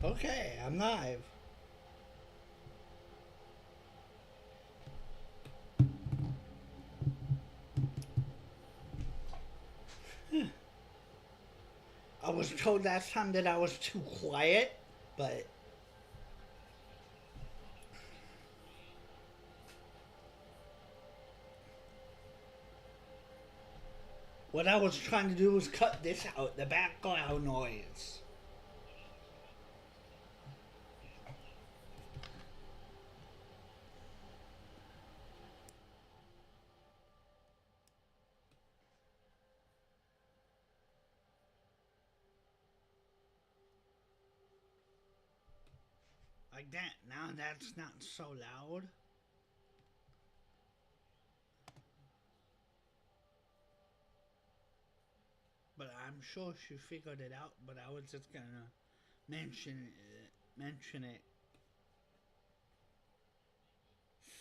Okay, I'm live. I was told last time that I was too quiet, but what I was trying to do was cut this out, the background noise. Like that. Now that's not so loud. But I'm sure she figured it out. But I was just gonna mention it.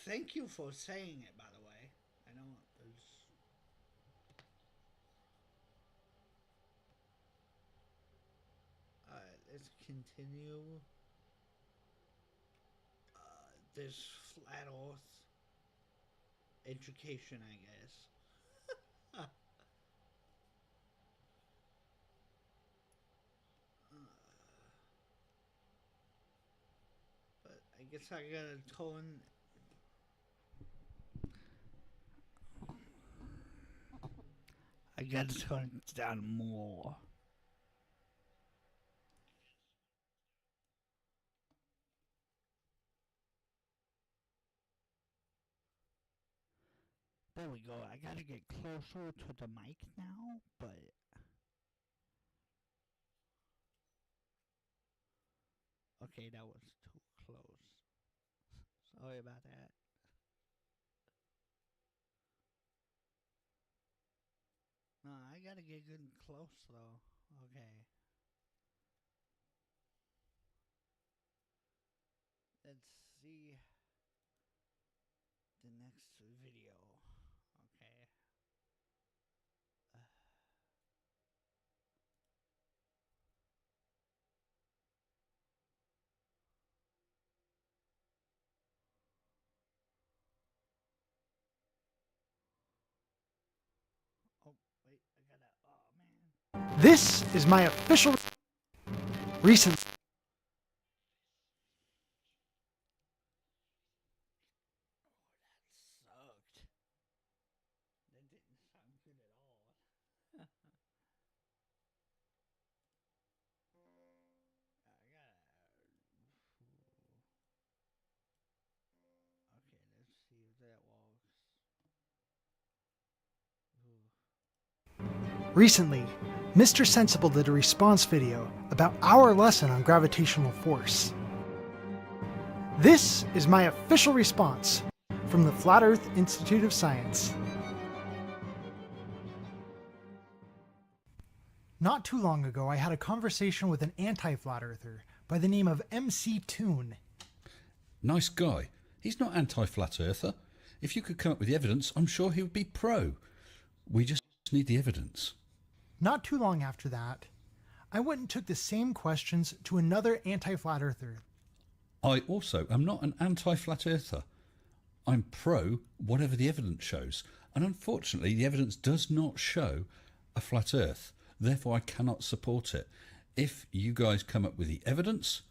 Thank you for saying it, by the way. I know it's. Let's continue. This flat Earth education, I guess. But I guess I gotta tone. I gotta tone it down more. There we go. I gotta get closer to the mic now, but okay, that was too close. Sorry about that. No, I gotta get good and close though. Okay. Let's see the next video. Okay. Oh, wait, I gotta. Oh, man. This is my official recent. Oh, that sucked. That didn't sound good at all. I gotta. Okay, let's see if that works. Recently, Mr. Sensible did a response video about our lesson on gravitational force. This is my official response from the Flat Earth Institute of Science. Not too long ago, I had a conversation with an anti-flat earther by the name of MC Toon. Nice guy. He's not anti-flat earther. If you could come up with the evidence, I'm sure he would be pro. We just need the evidence. Not too long after that, I went and took the same questions to another anti-flat earther. I also am not an anti-flat earther. I'm pro whatever the evidence shows. And unfortunately, the evidence does not show a flat earth. Therefore, I cannot support it. If you guys come up with the evidence,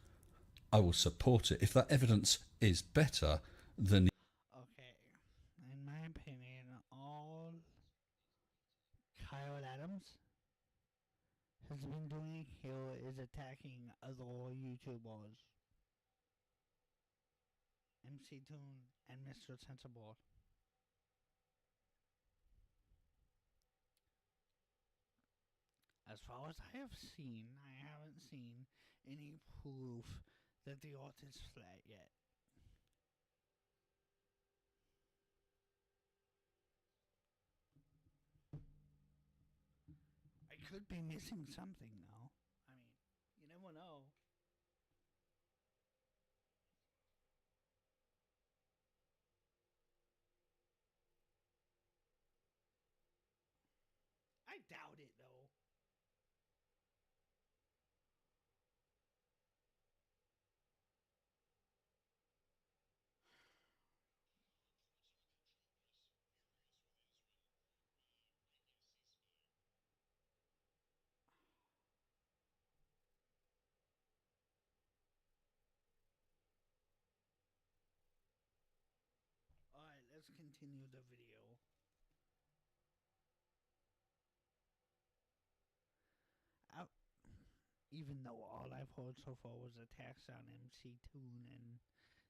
I will support it. If that evidence is better than the Okay, in my opinion, all Kyle Adams has been doing here is attacking other YouTubers, MC Toon and Mr. Sensible. As far as I have seen, I haven't seen any proof that the earth is flat yet. I could be missing something though. I mean, you never know. I doubt it though. let's continue the video. Even though all I've heard so far was attacks on MC Toon and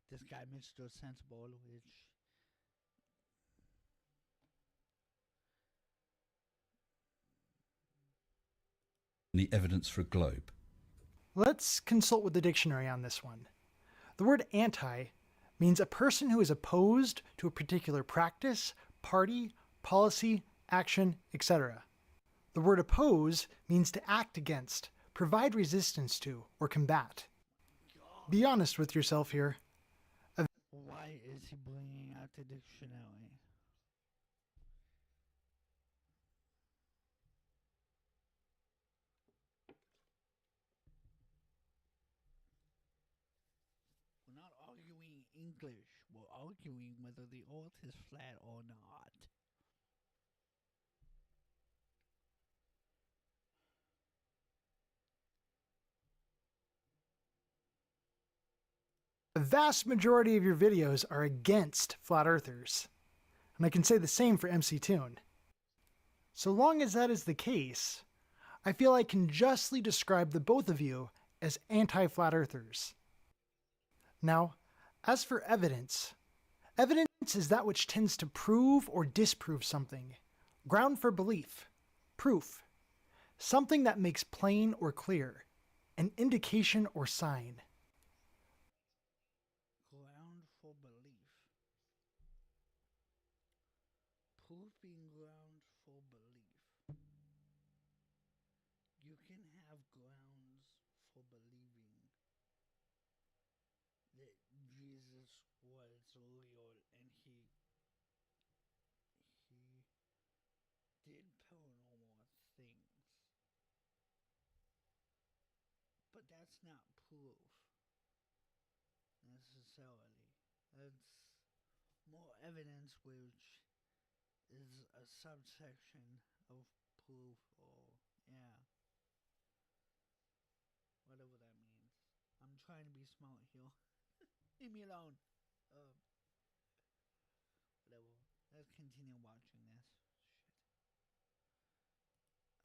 this guy Mr. Sensible, which the evidence for a globe. Let's consult with the dictionary on this one. The word anti means a person who is opposed to a particular practice, party, policy, action, etc. The word oppose means to act against, provide resistance to, or combat. Be honest with yourself here. why is he bringing out the dictionary? We're not arguing English. We're arguing whether the earth is flat or not. The vast majority of your videos are against flat earthers. And I can say the same for MC Toon. So long as that is the case, I feel I can justly describe the both of you as anti-flat earthers. Now, as for evidence, evidence is that which tends to prove or disprove something. Ground for belief. Proof. Something that makes plain or clear. An indication or sign. Ground for belief. Proof being ground for belief. You can have grounds for believing that Jesus was real and he did paranormal things. But that's not proof necessarily. That's more evidence, which is a subsection of proof, or yeah, whatever that means. I'm trying to be smart here. Leave me alone. Whatever. Let's continue watching this. Shit.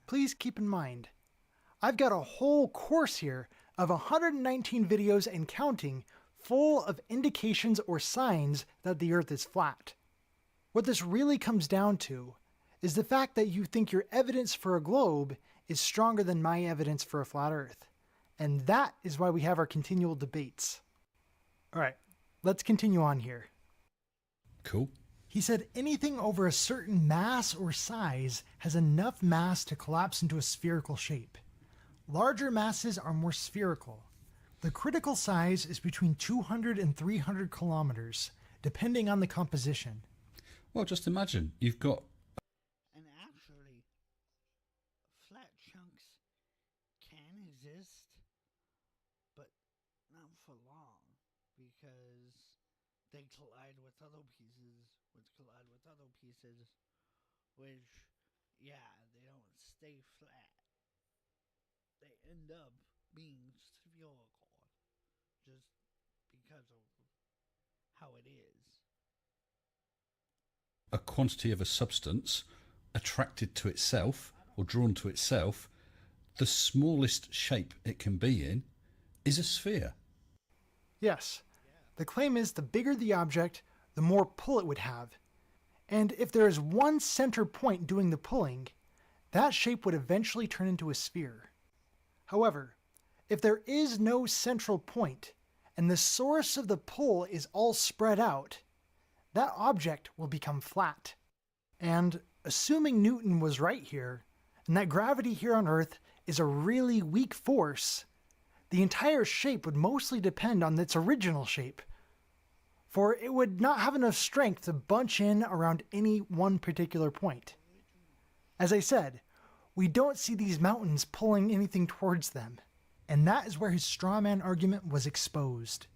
Please keep in mind, I've got a whole course here of 119 videos and counting full of indications or signs that the Earth is flat. What this really comes down to is the fact that you think your evidence for a globe is stronger than my evidence for a flat Earth. And that is why we have our continual debates. Alright, let's continue on here. Cool. He said anything over a certain mass or size has enough mass to collapse into a spherical shape. Larger masses are more spherical. The critical size is between 200 and 300 kilometers, depending on the composition. Well, just imagine, you've got... And actually, flat chunks can exist, but not for long, because they collide with other pieces, which collide with other pieces, which, yeah, they don't stay flat. They end up being spherical, just because of how it is. a quantity of a substance attracted to itself or drawn to itself, the smallest shape it can be in is a sphere. Yes, the claim is the bigger the object, the more pull it would have. And if there is one center point doing the pulling, that shape would eventually turn into a sphere. However, if there is no central point, and the source of the pull is all spread out, that object will become flat. And assuming Newton was right here, and that gravity here on Earth is a really weak force, the entire shape would mostly depend on its original shape, for it would not have enough strength to bunch in around any one particular point. As I said, we don't see these mountains pulling anything towards them, and that is where his straw man argument was exposed.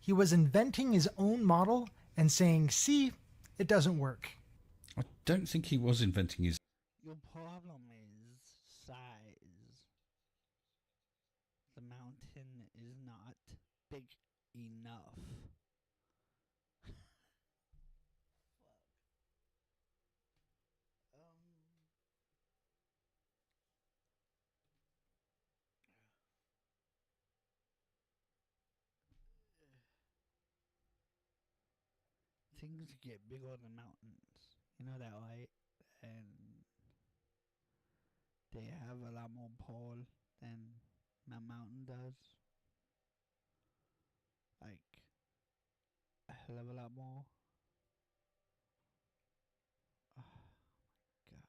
He was inventing his own model and saying, see, it doesn't work. I don't think he was inventing his... Your problem is size. The mountain is not big enough. Fuck. things get bigger than mountains. You know that, right? And they have a lot more pull than my mountain does. Like, a hell of a lot more. Oh, God.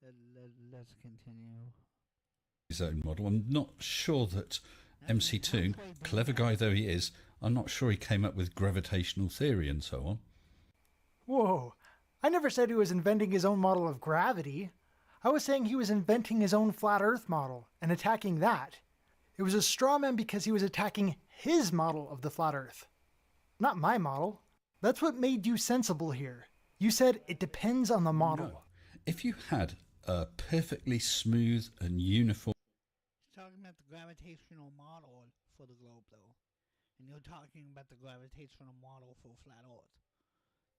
Wait. Let's continue. His own model. I'm not sure that MC Toon, clever guy though he is, I'm not sure he came up with gravitational theory and so on. Whoa, I never said he was inventing his own model of gravity. I was saying he was inventing his own flat Earth model and attacking that. It was a straw man because he was attacking his model of the flat Earth. Not my model. That's what made you sensible here. You said it depends on the model. No. If you had a perfectly smooth and uniform... He's talking about the gravitational model for the globe, though. And you're talking about the gravitational model for flat Earth.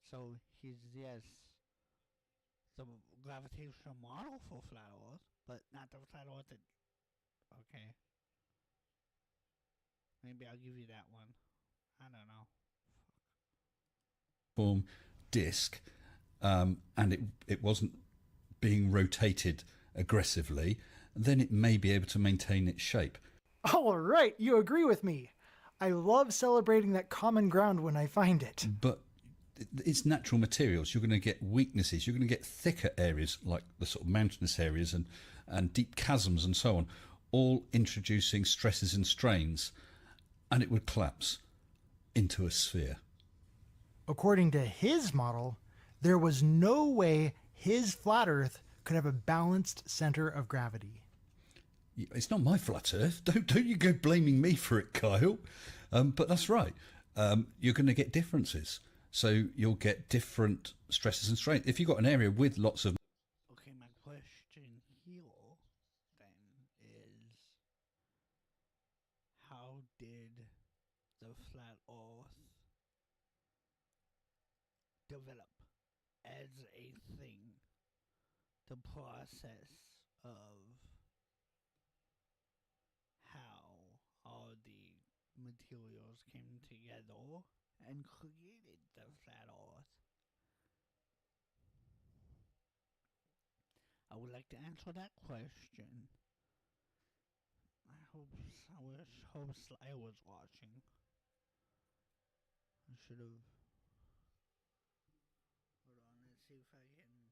So he's, yes, the gravitational model for flat Earth, but not the flat Earth that... Okay. Maybe I'll give you that one. I don't know. disc, and it wasn't being rotated aggressively, then it may be able to maintain its shape. All right, you agree with me. I love celebrating that common ground when I find it. But it's natural materials. You're going to get weaknesses. You're going to get thicker areas like the sort of mountainous areas and deep chasms and so on, all introducing stresses and strains, and it would collapse into a sphere. According to his model, there was no way his flat Earth could have a balanced center of gravity. It's not my flat Earth. Don't you go blaming me for it, Kyle. But that's right. You're going to get differences. So you'll get different stresses and strains. If you've got an area with lots of... Okay, my question here then is, how did the flat Earth develop as a thing? The process of how all the materials came together and created the flat Earth. I would like to answer that question. I hope Sly was watching. I should have. Hold on, let's see if I can.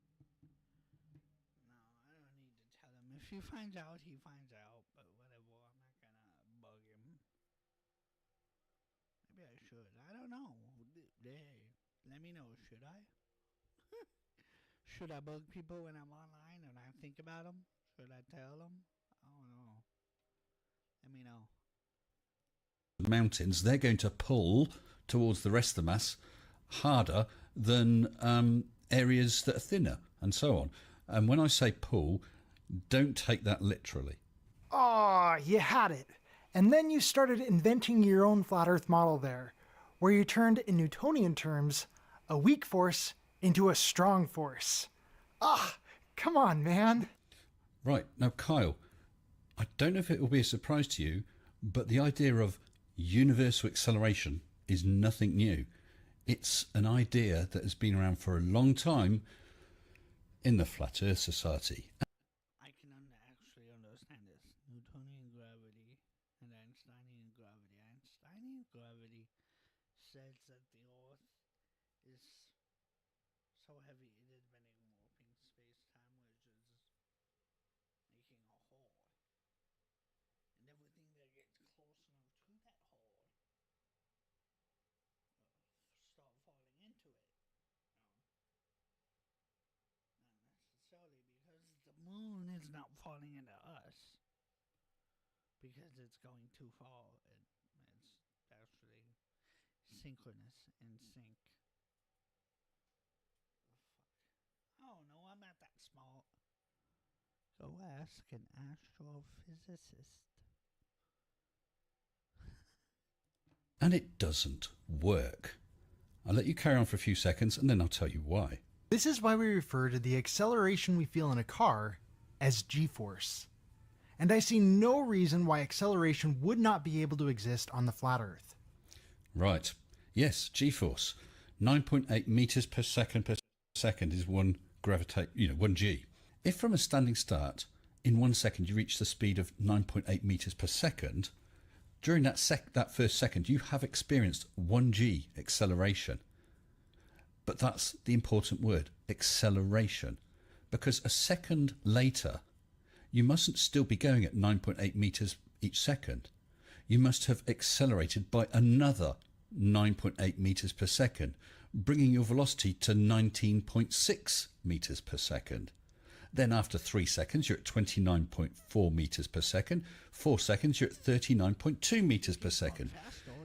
No, I don't need to tell him. If he finds out, he finds out. But whatever, I'm not gonna bug him. Maybe I should. I don't know. Hey, let me know. Should I? Should I bug people when I'm online and I think about them? Should I tell them? I don't know. Let me know. mountains, they're going to pull towards the rest of the mass harder than areas that are thinner and so on. And when I say pull, don't take that literally. Ah, you had it. And then you started inventing your own flat Earth model there, where you turned, in Newtonian terms, a weak force into a strong force. Ah, come on, man. Right, now Kyle, I don't know if it will be a surprise to you, but the idea of universal acceleration is nothing new. It's an idea that has been around for a long time in the Flat Earth Society. I can actually understand this. Newtonian gravity and Einsteinian gravity. Einsteinian gravity says that the Earth is so heavy it is bending warping space-time, which is making a hole. And everything that gets close enough to that hole start falling into it. Not necessarily, because the moon is not falling into us. because it's going too far. It's actually synchronous in sync. Oh no, I'm not that smart. Go ask an astrophysicist. And it doesn't work. I'll let you carry on for a few seconds and then I'll tell you why. This is why we refer to the acceleration we feel in a car as g-force. And I see no reason why acceleration would not be able to exist on the flat Earth. Right. Yes, g-force. 9.8 meters per second is one one g. If from a standing start, in 1 second you reach the speed of 9.8 meters per second, during that first second you have experienced 1g acceleration. But that's the important word, acceleration. Because a second later, you mustn't still be going at 9.8 meters each second. You must have accelerated by another 9.8 meters per second, bringing your velocity to 19.6 meters per second. Then after 3 seconds, you're at 29.4 meters per second. 4 seconds, you're at 39.2 meters per second.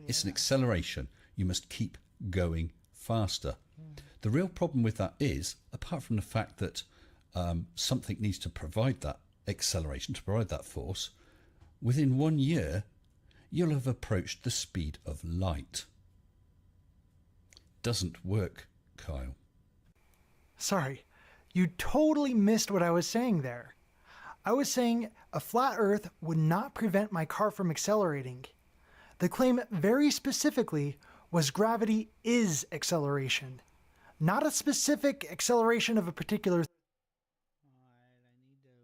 It's an acceleration. You must keep going faster. The real problem with that is, apart from the fact that something needs to provide that acceleration, to provide that force, within 1 year, you'll have approached the speed of light. Doesn't work, Kyle. Sorry, you totally missed what I was saying there. I was saying a flat Earth would not prevent my car from accelerating. The claim very specifically was gravity is acceleration, not a specific acceleration of a particular. Alright, I need to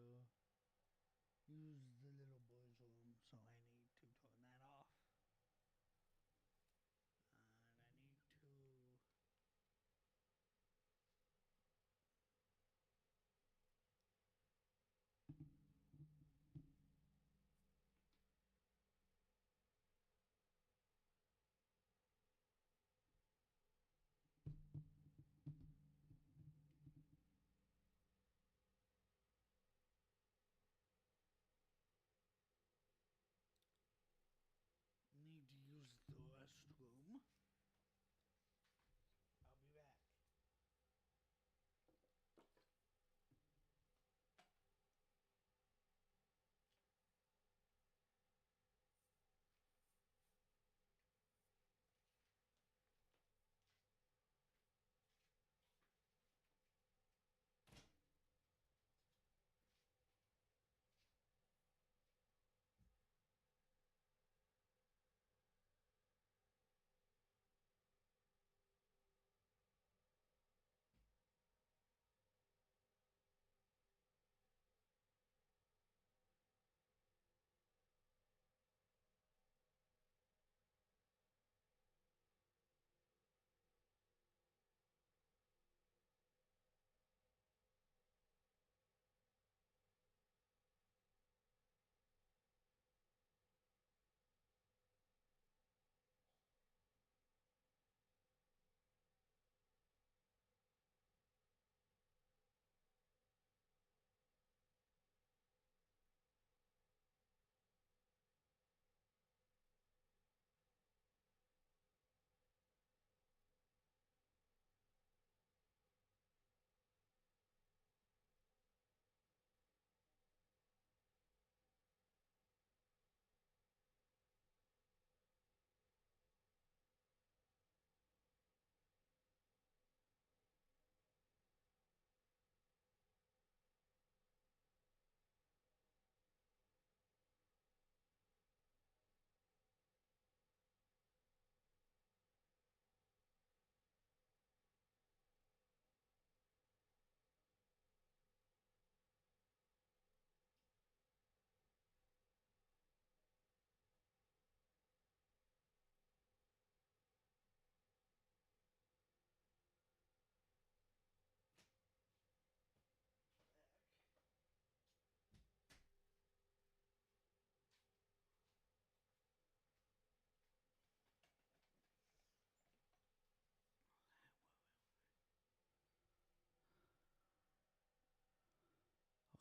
use the little boy's room, so I need to turn that off. And I need to... need to use the restroom. I'll be back.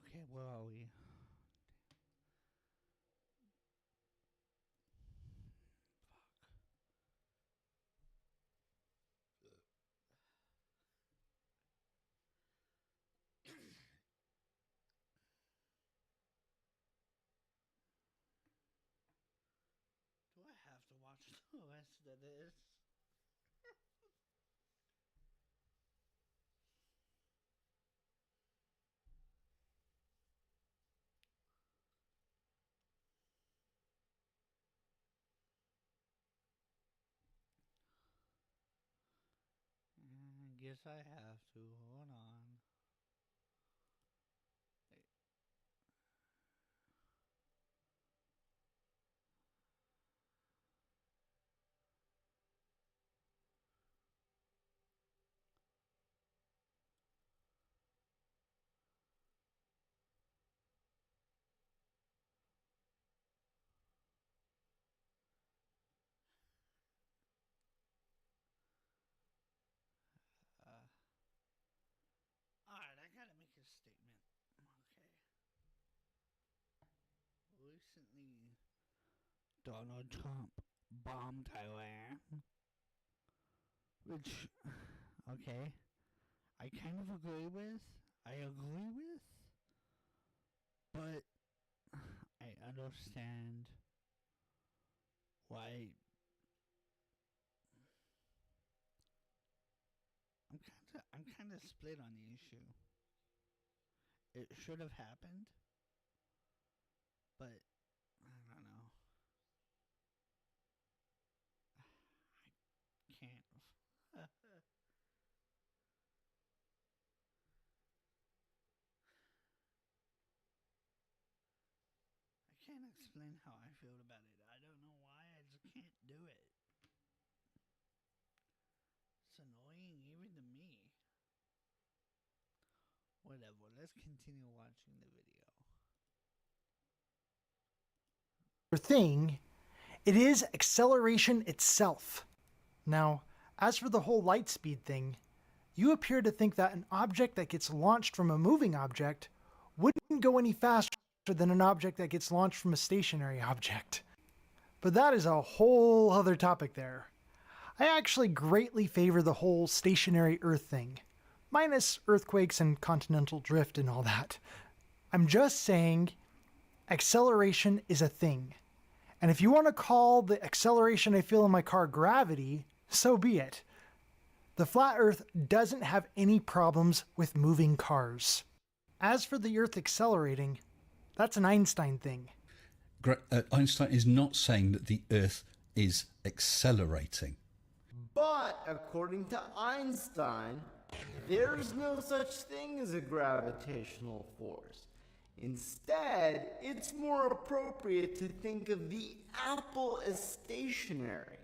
Okay, where are we? watch the rest of this. I guess I have to. Hold on. Uh, Alright, I gotta make a statement. Okay. Recently, Donald Trump bombed Taiwan. Which, okay, I kind of agree with. But I understand why. I'm kind of split on the issue. It should have happened, but I don't know. I can't. I can't explain how I feel about it. I don't know why. I just can't do it. It's annoying even to me. Whatever. Let's continue watching the video. Thing, it is acceleration itself. Now, as for the whole light speed thing, you appear to think that an object that gets launched from a moving object wouldn't go any faster than an object that gets launched from a stationary object. But that is a whole other topic there. I actually greatly favor the whole stationary Earth thing, minus earthquakes and continental drift and all that. I'm just saying acceleration is a thing. And if you want to call the acceleration I feel in my car gravity, so be it. The flat Earth doesn't have any problems with moving cars. As for the Earth accelerating, that's an Einstein thing. Einstein is not saying that the Earth is accelerating. But according to Einstein, there's no such thing as a gravitational force. Instead, it's more appropriate to think of the apple as stationary,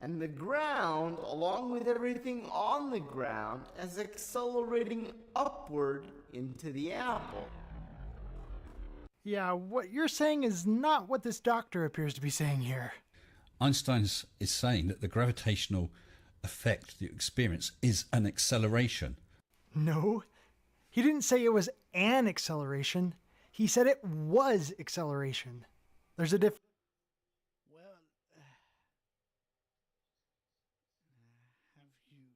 and the ground, along with everything on the ground, as accelerating upward into the apple. Yeah, what you're saying is not what this doctor appears to be saying here. Einstein is saying that the gravitational effect that you experience is an acceleration. No, he didn't say it was an acceleration. He said it was acceleration. There's a difference. Well, have you?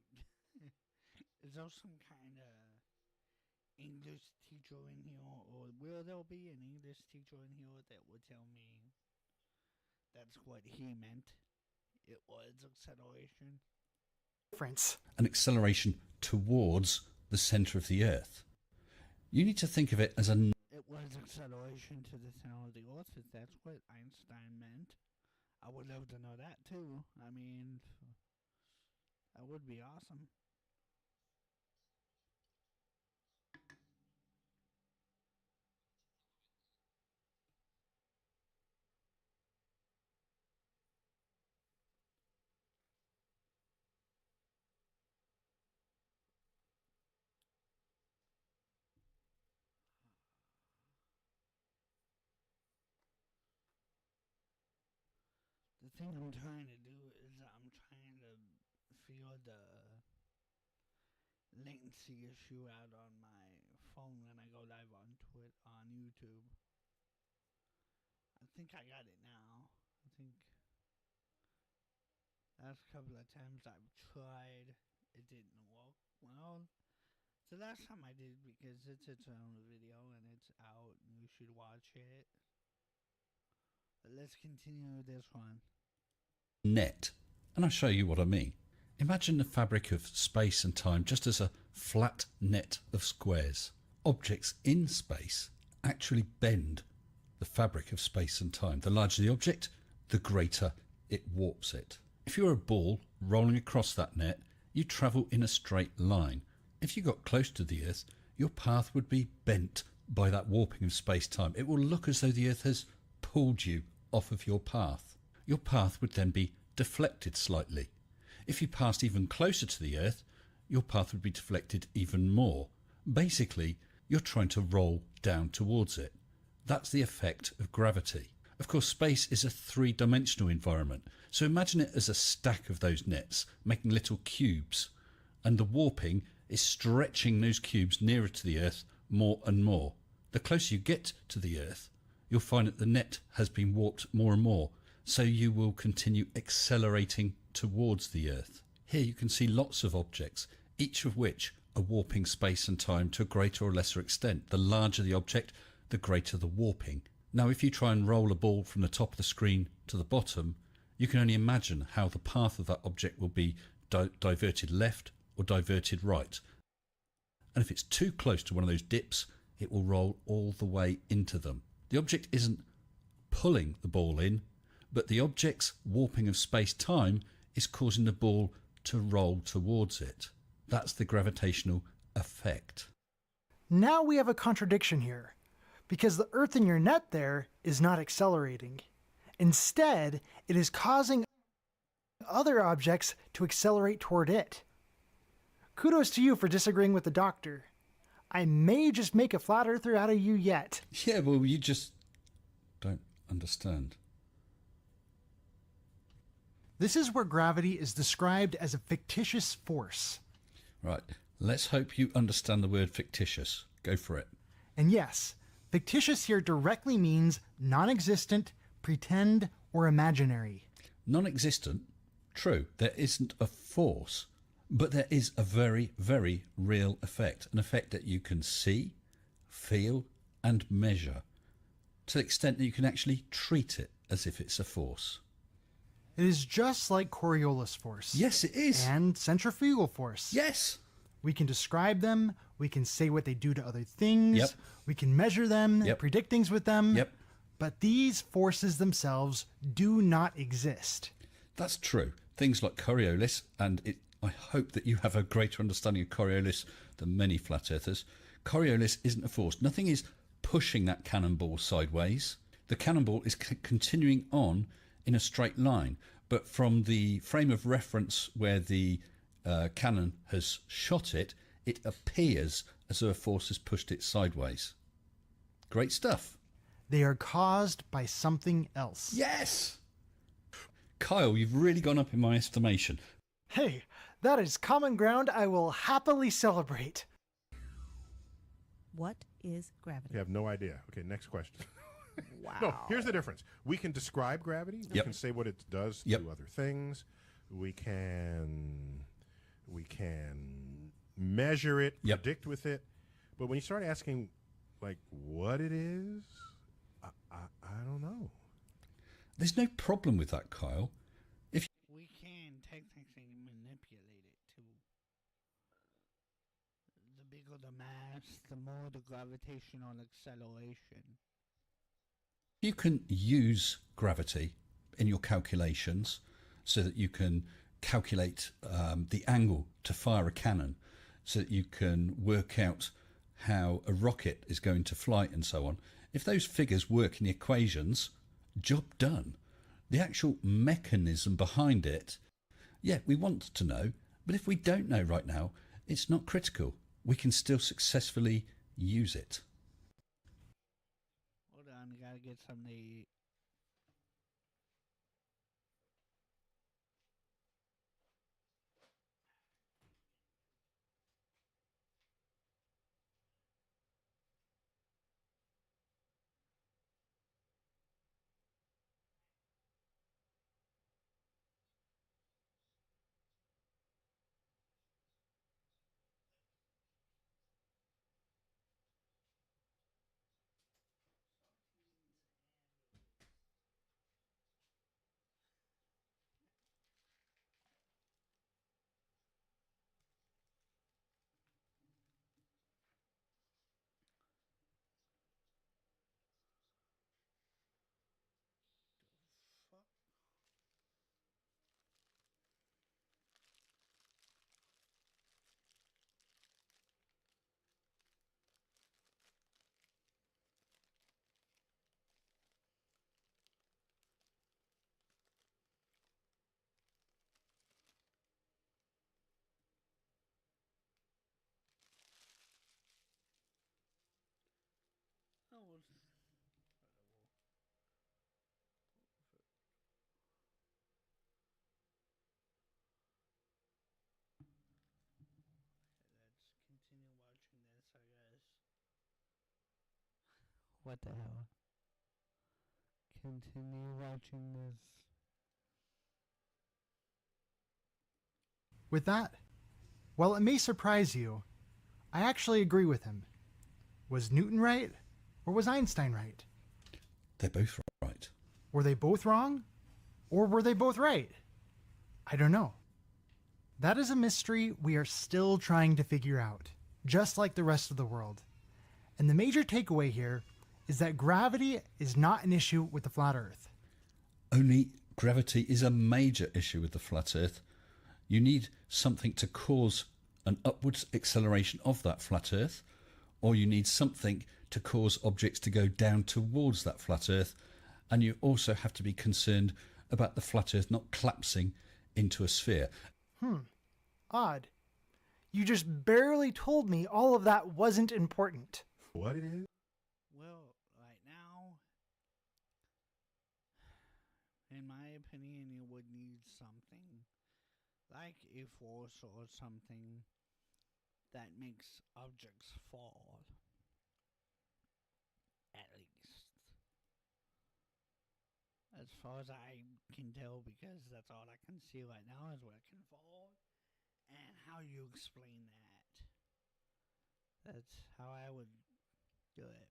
Is there some kind of English teacher in here, or will there be an English teacher in here that would tell me that's what he meant? It was acceleration. An acceleration towards the center of the Earth. You need to think of it as a... It was acceleration to the center of the Earth, if that's what Einstein meant. I would love to know that too. I mean, that would be awesome. The thing I'm trying to do is I'm trying to figure the latency issue out on my phone when I go live on YouTube. I think I got it now. I think last couple of times I've tried, it didn't work well. The last time I did, because it's its own video and it's out and you should watch it. But let's continue this one. net. And I'll show you what I mean. Imagine the fabric of space and time just as a flat net of squares. Objects in space actually bend the fabric of space and time. The larger the object, the greater it warps it. If you're a ball rolling across that net, you travel in a straight line. If you got close to the Earth, your path would be bent by that warping of space-time. It will look as though the Earth has pulled you off of your path. Your path would then be deflected slightly. If you passed even closer to the Earth, your path would be deflected even more. Basically, you're trying to roll down towards it. That's the effect of gravity. Of course, space is a three-dimensional environment, so imagine it as a stack of those nets, making little cubes, and the warping is stretching those cubes nearer to the Earth more and more. The closer you get to the Earth, you'll find that the net has been warped more and more, so you will continue accelerating towards the Earth. Here you can see lots of objects, each of which are warping space and time to a greater or lesser extent. The larger the object, the greater the warping. Now, if you try and roll a ball from the top of the screen to the bottom, you can only imagine how the path of that object will be diverted left or diverted right. And if it's too close to one of those dips, it will roll all the way into them. The object isn't pulling the ball in, but the object's warping of space-time is causing the ball to roll towards it. That's the gravitational effect. Now we have a contradiction here, because the Earth in your net there is not accelerating. Instead, it is causing other objects to accelerate toward it. Kudos to you for disagreeing with the doctor. I may just make a flat earther out of you yet. Yeah, well, you just don't understand. This is where gravity is described as a fictitious force. Right, let's hope you understand the word fictitious. Go for it. And yes, fictitious here directly means non-existent, pretend, or imaginary. Non-existent, true, there isn't a force, but there is a very, very real effect, an effect that you can see, feel, and measure, to the extent that you can actually treat it as if it's a force. It is just like Coriolis force. Yes, it is. And centrifugal force. Yes. We can describe them, we can say what they do to other things, Yep. we can measure them, Yep. predict things with them, Yep. but these forces themselves do not exist. That's true. Things like Coriolis, and I hope that you have a greater understanding of Coriolis than many flat earthers. Coriolis isn't a force. Nothing is pushing that cannonball sideways. The cannonball is continuing on in a straight line, but from the frame of reference where the cannon has shot it, it appears as though a force has pushed it sideways. Great stuff. They are caused by something else. Yes! Kyle, you've really gone up in my estimation. Hey, that is common ground I will happily celebrate. What is gravity? You have no idea. Okay, next question. Wow. No, here's the difference. We can describe gravity. We Yep. can say what it does Yep. to other things. We can measure it, Yep. predict with it. But when you start asking, like, what it is, I don't know. There's no problem with that, Kyle. We can technically manipulate it too. The bigger the mass, the more the gravitational acceleration. You can use gravity in your calculations so that you can calculate the angle to fire a cannon, so that you can work out how a rocket is going to fly and so on. If those figures work in the equations, job done. The actual mechanism behind it, yeah, we want to know, but if we don't know right now, it's not critical. We can still successfully use it. Hold on, gotta get some to eat. What the hell? Continue watching this. With that, while it may surprise you, I actually agree with him. Was Newton right, or was Einstein right? They're both right. Were they both wrong, or were they both right? I don't know. That is a mystery we are still trying to figure out, just like the rest of the world. And the major takeaway here is that gravity is not an issue with the flat Earth. Only gravity is a major issue with the flat Earth. You need something to cause an upwards acceleration of that flat Earth, or you need something to cause objects to go down towards that flat Earth, and you also have to be concerned about the flat Earth not collapsing into a sphere. Odd. You just barely told me all of that wasn't important. What it is? Well, right now, in my opinion, you would need something like a force or something that makes objects fall. At least. As far as I can tell, because that's all I can see right now is what can fall. And how you explain that. That's how I would do it.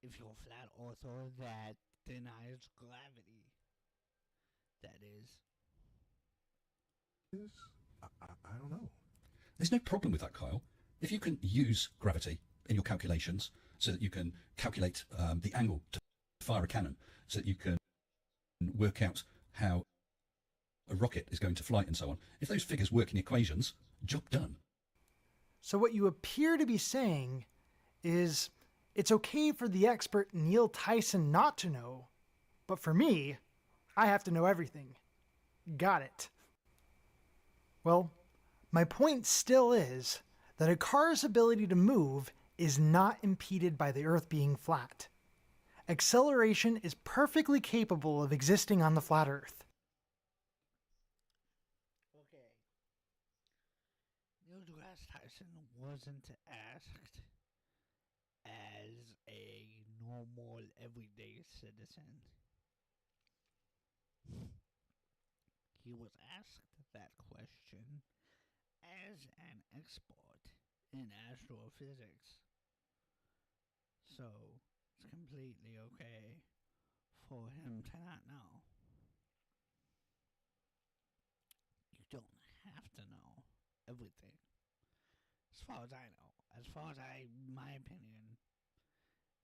If you're a flat earther that denies gravity, that is. I don't know. There's no problem with that, Kyle. If you can use gravity in your calculations so that you can calculate the angle to fire a cannon, so that you can work out how a rocket is going to fly and so on. If those figures work in equations, job done. So what you appear to be saying is it's okay for the expert Neil Tyson not to know, but for me, I have to know everything. Got it. Well, my point still is that a car's ability to move is not impeded by the Earth being flat. Acceleration is perfectly capable of existing on the flat Earth. Okay. Neil deGrasse Tyson wasn't asked as a normal, everyday citizen. He was asked that question as an expert in astrophysics. So, it's completely okay for him to not know. You don't have to know everything. As far as I know. As far as my opinion,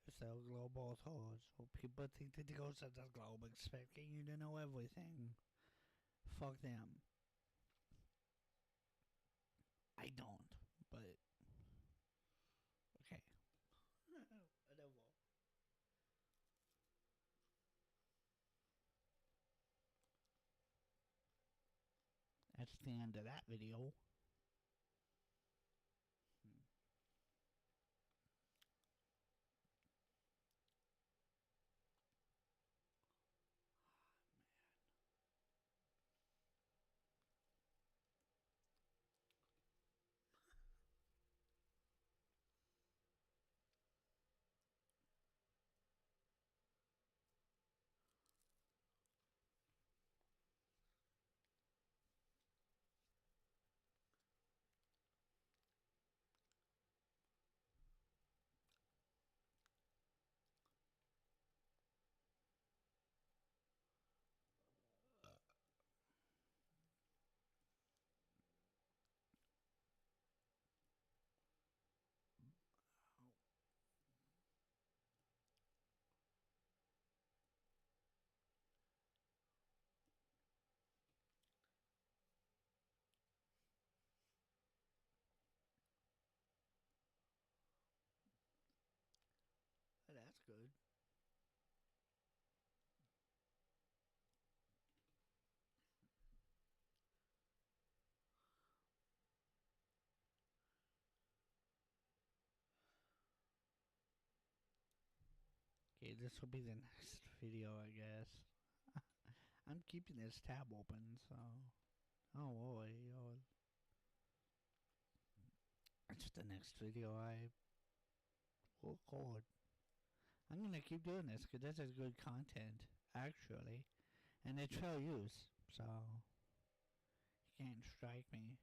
if the global authorities or people think that the ghost of the globe expecting you to know everything, fuck them. I don't, but okay. Whatever. That's the end of that video. That's good. Okay, this will be the next video, I guess. I'm keeping this tab open, so don't worry. It's the next video I record. I'm gonna keep doing this because this is good content, actually, and it's fair use, so you can't strike me.